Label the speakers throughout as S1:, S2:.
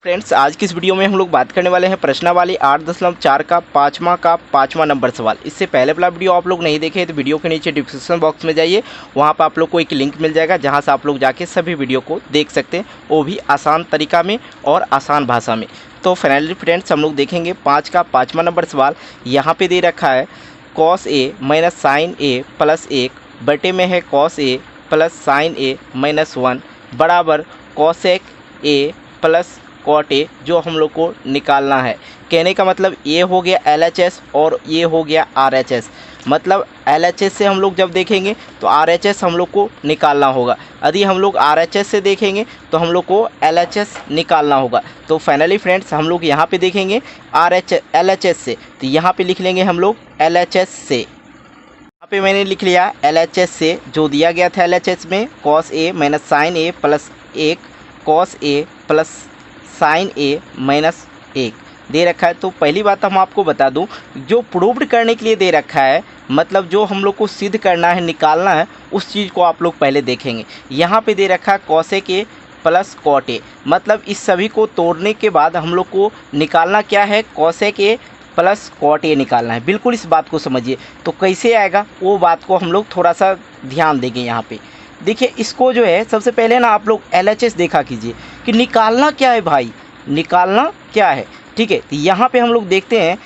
S1: Friends, आज की इस वीडियो में हम लोग बात करने वाले हैं प्रश्नावली 8.4 का पाँचवा नंबर सवाल। इससे पहले वाला वीडियो आप लोग नहीं देखे तो वीडियो के नीचे डिस्क्रिप्शन बॉक्स में जाइए, वहां पर आप लोग को एक लिंक मिल जाएगा जहां से आप लोग जाके सभी वीडियो को देख सकते हैं, वो भी आसान तरीका में और आसान भाषा में। तो फाइनली फ्रेंड्स, हम लोग देखेंगे 5 का 5वां नंबर सवाल। यहाँ पर दे रखा है cos a minus sine a plus 1 बटे में है cos a plus sine a minus 1 बराबर cosec a plus cot a, जो हम लोग को निकालना है। कहने का मतलब ये हो गया LHS और ये हो गया RHS। मतलब LHS से हम लोग जब देखेंगे तो RHS हम लोग को निकालना होगा, यदि हम लोग RHS से देखेंगे तो हम लोग को LHS निकालना होगा। तो फाइनली फ्रेंड्स, हम लोग यहाँ पे देखेंगे LHS से, तो यहाँ पे लिख लेंगे हम लोग LHS से। यहाँ पे मैंने लिख लिया LHS से, जो दिया गया था LHS में cos a minus sine a plus 1 cos a plus sine a minus 1 दे रखा है। तो पहली बात हम आपको बता दूं, जो प्रूव्ड करने के लिए दे रखा है, मतलब जो हम लोग को सिद्ध करना है, निकालना है, उस चीज़ को आप लोग पहले देखेंगे। यहाँ पे दे रखा है cosec a plus cot a, मतलब इस सभी को तोड़ने के बाद हम लोग को निकालना क्या है, cosec a plus cot a निकालना है। बिल्कुल इस बात को समझिए। तो कैसे आएगा वो बात को हम लोग थोड़ा सा ध्यान देंगे। यहाँ पे देखिए, इसको जो है सबसे पहले ना आप लोग LHS देखा कीजिए कि निकालना क्या है भाई, निकालना क्या है। ठीक है, तो यहाँ पे हम लोग देखते हैं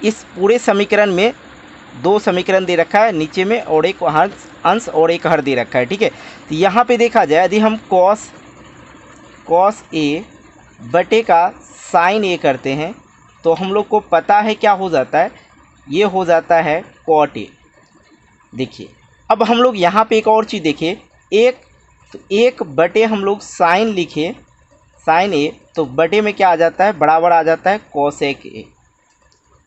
S1: इस पूरे समीकरण में 2 समीकरण दे रखा है नीचे में, और एक अंश और एक हर दे रखा है। ठीक है, तो यहाँ पे देखा जाए, यदि हम cos a बटे का साइन a करते हैं तो हम लोग को पता है क्या हो जाता है, ये हो जाता है cot a। देखिए, अब हम लोग यहाँ पे एक और चीज़ देखिए, एक बटे हम लोग साइन लिखे, साइन ए, तो बटे में क्या आ जाता है, बराबर आ जाता है cosec a।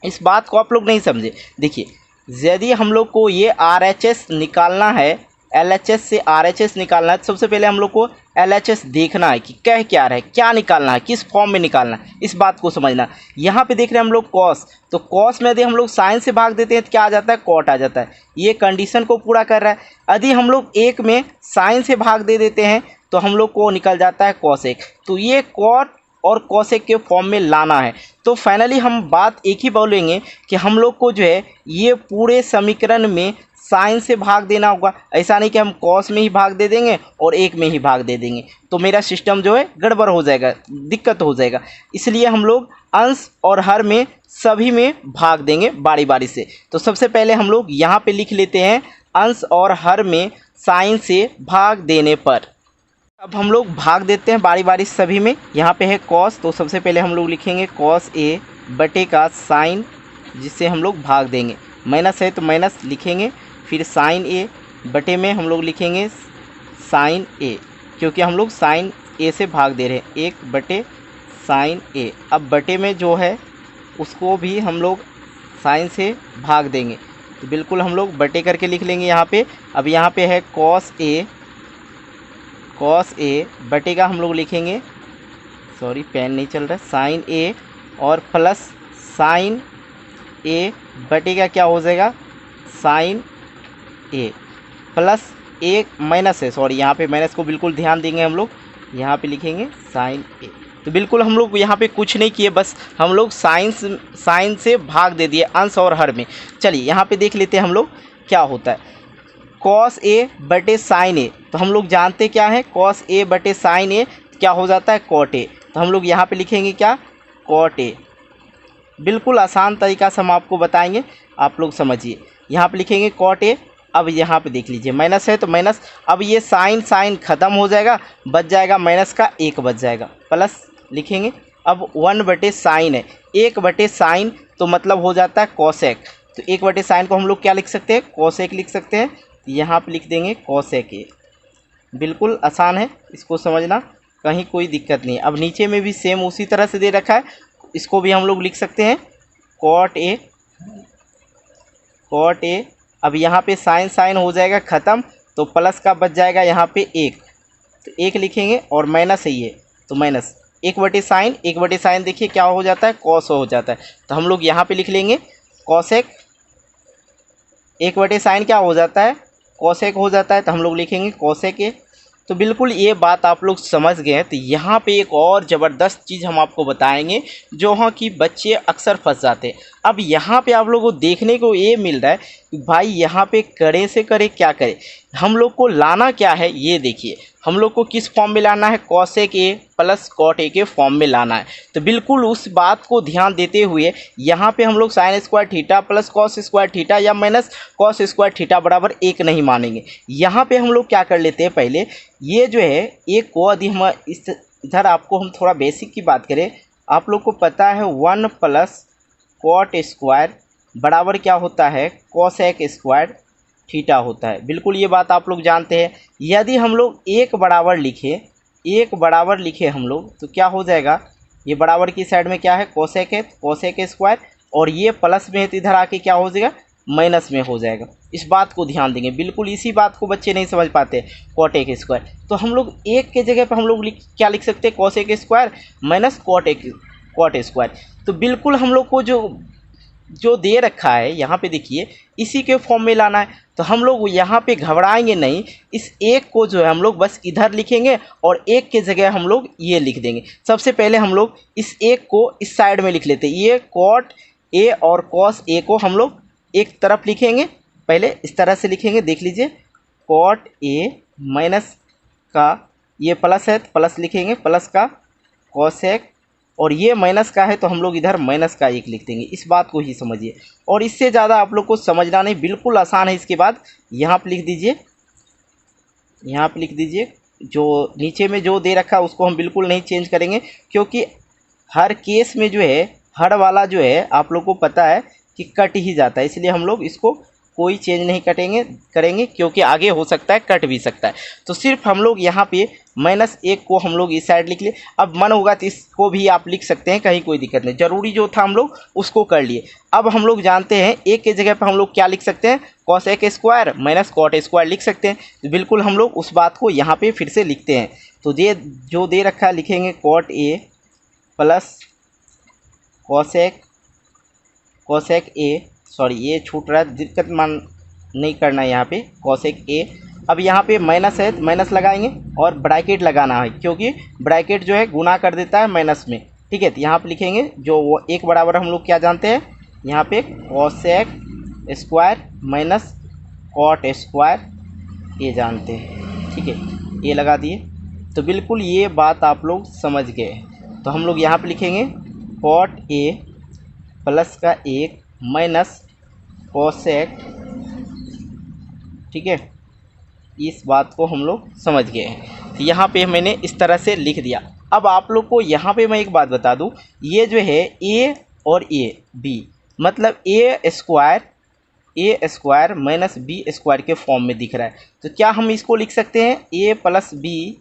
S1: इस बात को आप लोग नहीं समझे। देखिए, यदि हम लोग को ये RHS निकालना है, LHS से RHS निकालना है, तो सबसे पहले हम लोग को LHS देखना है कि कह क्या रहा है, क्या निकालना है, किस फॉर्म में निकालना है, इस बात को समझना। यहाँ पे देख रहे हैं हम लोग cos, तो cos में यदि हम लोग साइन से भाग देते हैं तो क्या आ जाता है, cot आ जाता है। ये कंडीशन को पूरा कर रहा है। यदि हम लोग एक में साइन से भाग दे देते हैं तो हम लोग को निकल जाता है cosec। तो ये cot और cosec के फॉर्म में लाना है। तो फाइनली हम बात एक ही बोलेंगे कि हम लोग को जो है ये पूरे समीकरण में साइन से भाग देना होगा। ऐसा नहीं कि हम cos में ही भाग दे देंगे और एक में ही भाग दे देंगे, तो मेरा सिस्टम जो है गड़बड़ हो जाएगा, दिक्कत हो जाएगा। इसलिए हम लोग अंश और हर में सभी में भाग देंगे बारी बारी से। तो सबसे पहले हम लोग यहाँ पे लिख लेते हैं अंश और हर में साइन से भाग देने पर। अब हम लोग भाग देते हैं बारी बारी सभी में। यहाँ पे है cos, तो सबसे पहले हम लोग लिखेंगे cos a बटे का साइन, जिससे हम लोग भाग देंगे, माइनस है तो माइनस लिखेंगे, फिर साइन a बटे में हम लोग लिखेंगे साइन a, क्योंकि हम लोग साइन a से भाग दे रहे हैं, 1 बटे साइन a। अब बटे में जो है उसको भी हम लोग साइन से भाग देंगे, तो बिल्कुल हम लोग बटे करके लिख लेंगे यहाँ पे। अब यहाँ पे है cos a बटे का हम लोग लिखेंगे, सॉरी पेन नहीं चल रहा, साइन a और प्लस साइन a बटे का क्या हो जाएगा, साइन a प्लस 1 माइनस है, सॉरी यहाँ पे माइनस को बिल्कुल ध्यान देंगे हम लोग, यहाँ पे लिखेंगे साइन a। तो बिल्कुल हम लोग यहाँ पे कुछ नहीं किए, बस हम लोग साइन से भाग दे दिए अंश और हर में। चलिए यहाँ पे देख लेते हैं हम लोग क्या होता है। cos a बटे साइन a, तो हम लोग जानते क्या है, cos a बटे साइन a क्या हो जाता है, cot a। तो हम लोग यहाँ पे लिखेंगे क्या, cot a। बिल्कुल आसान तरीका से हम आपको बताएंगे, आप लोग समझिए। यहाँ पे लिखेंगे cot a। अब यहाँ पे देख लीजिए माइनस है तो माइनस, अब ये साइन ख़त्म हो जाएगा, बच जाएगा माइनस का 1 बच जाएगा, प्लस लिखेंगे। अब 1 बटे साइन है, 1 बटे साइन तो मतलब हो जाता है cosec। तो 1 बटे साइन को हम लोग क्या लिख सकते हैं, cosec लिख सकते हैं। यहाँ पे लिख देंगे cosec a। बिल्कुल आसान है, इसको समझना, कहीं कोई दिक्कत नहीं। अब नीचे में भी सेम उसी तरह से दे रखा है, इसको भी हम लोग लिख सकते हैं cot a। अब यहाँ पे साइन हो जाएगा ख़त्म, तो प्लस का बच जाएगा यहाँ पे 1, तो 1 लिखेंगे, और माइनस है ये, तो माइनस 1 बटे साइन देखिए क्या हो जाता है, cos हो जाता है। तो हम लोग यहाँ पे लिख लेंगे cosec, 1 बटे साइन क्या हो जाता है, cosec हो जाता है, तो हम लोग लिखेंगे cosec a। तो बिल्कुल ये बात आप लोग समझ गए हैं। तो यहाँ पे एक और ज़बरदस्त चीज़ हम आपको बताएंगे जो हाँ कि बच्चे अक्सर फंस जाते हैं। अब यहाँ पे आप लोगों को देखने को ये मिल रहा है कि भाई यहाँ पे करे से करे क्या करे, हम लोग को लाना क्या है ये देखिए। हम लोग को किस फॉर्म में लाना है, cosec a plus cot a के फॉर्म में लाना है। तो बिल्कुल उस बात को ध्यान देते हुए यहाँ पे हम लोग sine square theta plus cos square theta या माइनस कॉस स्क्वायर थीटा बराबर एक नहीं मानेंगे। यहाँ पे हम लोग क्या कर लेते हैं, पहले ये जो है एक को यदि हम इधर आपको हम थोड़ा बेसिक की बात करें, आप लोग को पता है 1 प्लस कॉट स्क्वायर बराबर क्या होता है, कॉसेक स्क्वायर थीटा होता है। बिल्कुल ये बात आप लोग जानते हैं। यदि हम लोग एक बराबर लिखे हम लोग तो क्या हो जाएगा, ये बराबर की साइड में क्या है, कोसेक है, कोसेक स्क्वायर, और ये प्लस में है तो इधर आके क्या हो जाएगा, माइनस में हो जाएगा। इस बात को ध्यान देंगे। बिल्कुल इसी बात को बच्चे नहीं समझ पाते, कॉटेक स्क्वायर। तो हम लोग एक के जगह पर हम लोग क्या लिख सकते हैं, cosec square minus cot square. तो बिल्कुल हम लोग को जो दे रखा है यहाँ पे देखिए, इसी के फॉर्म में लाना है। तो हम लोग यहाँ पे घबराएंगे नहीं, इस एक को जो है हम लोग बस इधर लिखेंगे और एक के जगह हम लोग ये लिख देंगे। सबसे पहले हम लोग इस एक को इस साइड में लिख लेते हैं। ये कॉट ए और कॉस ए को हम लोग एक तरफ लिखेंगे, पहले इस तरह से लिखेंगे, देख लीजिए, कॉट ए माइनस का ये प्लस है तो प्लस लिखेंगे, प्लस का कॉसेक, और ये माइनस का है तो हम लोग इधर माइनस का एक लिख देंगे। इस बात को ही समझिए, और इससे ज़्यादा आप लोग को समझना नहीं, बिल्कुल आसान है। इसके बाद यहाँ पे लिख दीजिए, यहाँ पे लिख दीजिए, जो नीचे में जो दे रखा है उसको हम बिल्कुल नहीं चेंज करेंगे, क्योंकि हर केस में जो है हर वाला जो है आप लोग को पता है कि कट ही जाता है, इसलिए हम लोग इसको कोई चेंज नहीं करेंगे, क्योंकि आगे हो सकता है कट भी सकता है। तो सिर्फ हम लोग यहाँ पे माइनस एक को हम लोग इस साइड लिख लिए। अब मन होगा तो इसको भी आप लिख सकते हैं, कहीं कोई दिक्कत नहीं, ज़रूरी जो था हम लोग उसको कर लिए। अब हम लोग जानते हैं एक के जगह पर हम लोग क्या लिख सकते हैं, cosec square minus cot square लिख सकते हैं। तो बिल्कुल हम लोग उस बात को यहाँ पे फिर से लिखते हैं। तो ये जो दे रखा है लिखेंगे cot a plus cosec a, sorry ये छूट रहा है, दिक्कत मान नहीं करना है यहाँ पे, कॉसेक ए। अब यहाँ पे माइनस है तो माइनस लगाएंगे और ब्रैकेट लगाना है, क्योंकि ब्रैकेट जो है गुना कर देता है माइनस में, ठीक है। तो यहाँ पे लिखेंगे जो वो एक बराबर हम लोग क्या जानते हैं, यहाँ पे cosec square minus cot square ये जानते हैं, ठीक है, ये लगा दिए। तो बिल्कुल ये बात आप लोग समझ गए। तो हम लोग यहाँ पे लिखेंगे कॉट ए प्लस का एक माइनस कॉसेक, ठीक है, इस बात को हम लोग समझ गए हैं। तो यहाँ पे मैंने इस तरह से लिख दिया। अब आप लोग को यहाँ पे मैं एक बात बता दूँ, ये जो है ए और ए बी, मतलब ए स्क्वायर माइनस बी स्क्वायर के फॉर्म में दिख रहा है। तो क्या हम इसको लिख सकते हैं, ए प्लस बी,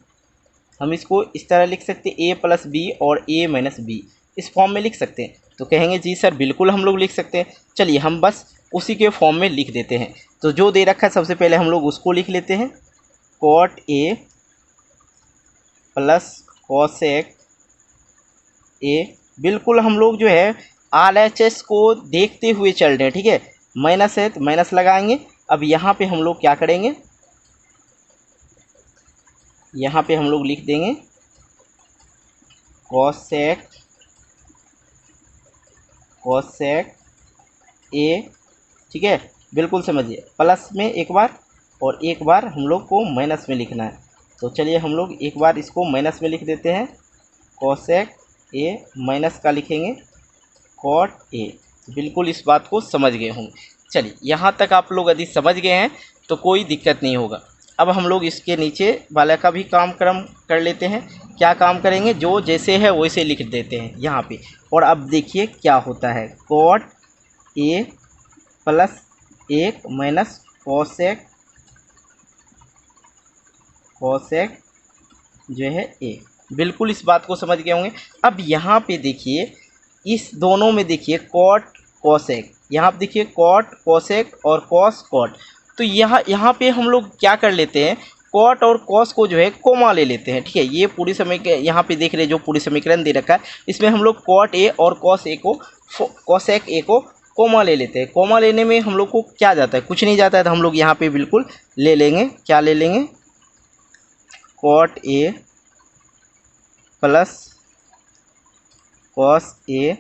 S1: हम इसको इस तरह लिख सकते हैं, ए प्लस बी और ए माइनस बी, इस फॉर्म में लिख सकते हैं। तो कहेंगे जी सर बिल्कुल हम लोग लिख सकते हैं। चलिए हम बस उसी के फॉर्म में लिख देते हैं। तो जो दे रखा है सबसे पहले हम लोग उसको लिख लेते हैं, cot a plus cosec a. बिल्कुल हम लोग जो है RHS को देखते हुए चल रहे हैं, ठीक है, माइनस है तो माइनस लगाएंगे। अब यहाँ पे हम लोग क्या करेंगे, यहाँ पे हम लोग लिख देंगे कॉसेक ए, ठीक है, बिल्कुल समझिए, प्लस में एक बार और एक बार हम लोग को माइनस में लिखना है। तो चलिए हम लोग एक बार इसको माइनस में लिख देते हैं, कॉसेक ए माइनस का लिखेंगे कॉट ए। बिल्कुल इस बात को समझ गए होंगे। चलिए यहाँ तक आप लोग यदि समझ गए हैं तो कोई दिक्कत नहीं होगा। अब हम लोग इसके नीचे वाले का भी काम कर लेते हैं। क्या काम करेंगे, जो जैसे है वैसे लिख देते हैं यहाँ पे। और अब देखिए क्या होता है, कॉट ए प्लस एक माइनस कॉसेक जो है ए। बिल्कुल इस बात को समझ गए होंगे। अब यहाँ पे देखिए, इस दोनों में देखिए कॉट कॉसेक, यहाँ पे देखिए कॉट कॉसेक और कॉस कॉट। तो यहाँ पे हम लोग क्या कर लेते हैं, कॉट और कॉस को जो है कोमा ले लेते हैं, ठीक है। ये पूरी यहाँ पे देख रहे हैं जो पूरी समीकरण दे रखा है, इसमें हम लोग कॉट ए और कॉसेक ए को कोमा ले लेते हैं। कोमा लेने में हम लोग को क्या जाता है, कुछ नहीं जाता है। तो हम लोग यहाँ पे बिल्कुल ले लेंगे, क्या ले लेंगे, cot a plus cos A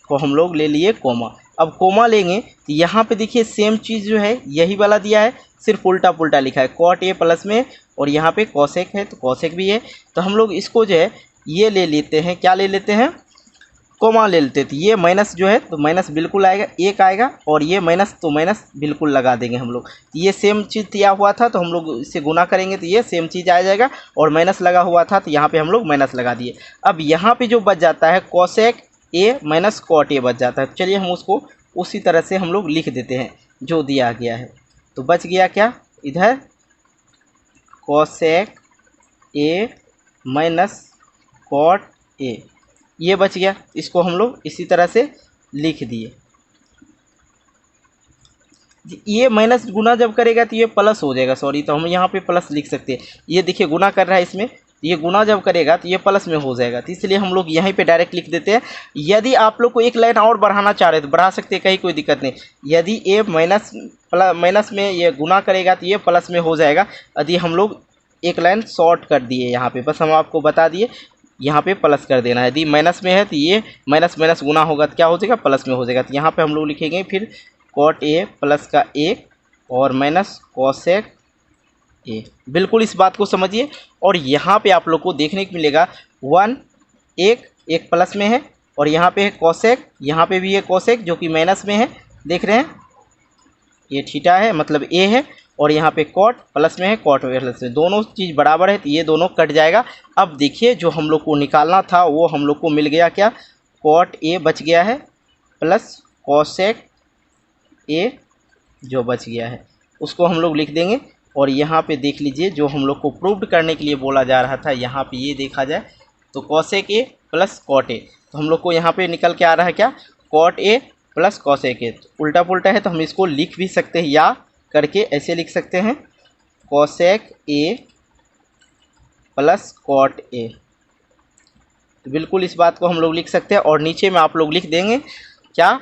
S1: को हम लोग ले लिए कोमा। अब कोमा लेंगे तो यहाँ पे देखिए सेम चीज़ जो है यही वाला दिया है, सिर्फ उल्टा पुल्टा लिखा है। कॉट ए प्लस में और यहाँ पे कॉसेक है तो कॉसेक भी है। तो हम लोग इसको जो है ये ले लेते हैं, क्या ले लेते हैं, कोमा ले लेते हैं। तो ये माइनस जो है तो माइनस बिल्कुल आएगा, एक आएगा, और ये माइनस तो माइनस बिल्कुल लगा देंगे हम लोग। तो ये सेम चीज़ दिया हुआ था तो हम लोग इससे गुना करेंगे तो ये सेम चीज़ आ जाएगा, और माइनस लगा हुआ था तो यहाँ पे हम लोग माइनस लगा दिए। अब यहाँ पे जो बच जाता है cosec a minus cot a बच जाता है। चलिए हम उसको उसी तरह से हम लोग लिख देते हैं जो दिया गया है। तो बच गया क्या, इधर cosec a minus cot a, ये बच गया। इसको हम लोग इसी तरह से लिख दिए। ये माइनस गुना जब करेगा तो ये प्लस हो जाएगा, सॉरी, तो हम यहाँ पे प्लस लिख सकते हैं। ये देखिए गुना कर रहा है इसमें, ये गुना जब करेगा तो ये प्लस में हो जाएगा, तो इसलिए हम लोग यहीं पे डायरेक्ट लिख देते हैं। यदि आप लोग को एक लाइन और बढ़ाना चाह रहे तो बढ़ा सकते हैं, कहीं कोई दिक्कत नहीं। यदि ए माइनस में ये गुना करेगा तो ये प्लस में हो जाएगा। यदि हम लोग एक लाइन शॉर्ट कर दिए यहाँ पे, बस हम आपको बता दिए यहाँ पे प्लस कर देना है। यदि माइनस में है तो ये माइनस माइनस गुना होगा तो क्या हो जाएगा, प्लस में हो जाएगा। तो यहाँ पे हम लोग लिखेंगे फिर कॉट ए प्लस का एक और माइनस कॉसेक ए। बिल्कुल इस बात को समझिए। और यहाँ पे आप लोग को देखने को मिलेगा 1 एक प्लस में है, और यहाँ पे है कॉसेक, यहाँ पे भी है कॉसेक जो कि माइनस में है, देख रहे हैं, ये थीटा है मतलब ए है, और यहाँ पे कॉट प्लस में है, कॉट प्लस में, दोनों चीज़ बराबर है तो ये दोनों कट जाएगा। अब देखिए जो हम लोग को निकालना था वो हम लोग को मिल गया, क्या, कॉट ए बच गया है प्लस कॉसेक ए जो बच गया है उसको हम लोग लिख देंगे। और यहाँ पे देख लीजिए जो हम लोग को प्रूव्ड करने के लिए बोला जा रहा था, यहाँ पे ये देखा जाए तो cosec a plus cot a, तो हम लोग को यहाँ पे निकल के आ रहा है क्या, cot a plus cosec a. उल्टा पुल्टा है तो हम इसको लिख भी सकते हैं, या करके ऐसे लिख सकते हैं cosec a plus cot a. तो बिल्कुल इस बात को हम लोग लिख सकते हैं। और नीचे में आप लोग लिख देंगे क्या,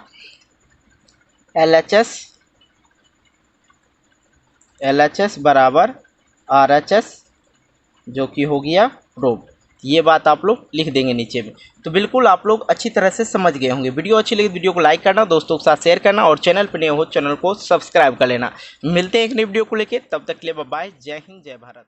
S1: LHS बराबर RHS जो कि हो गया प्रूव्ड। ये बात आप लोग लिख देंगे नीचे में। तो बिल्कुल आप लोग अच्छी तरह से समझ गए होंगे। वीडियो अच्छी लगी वीडियो को लाइक करना, दोस्तों के साथ शेयर करना, और चैनल पर नए हो चैनल को सब्सक्राइब कर लेना। मिलते हैं एक नई वीडियो को लेके, तब तक के लिए बाय बाय, जय हिंद जय भारत।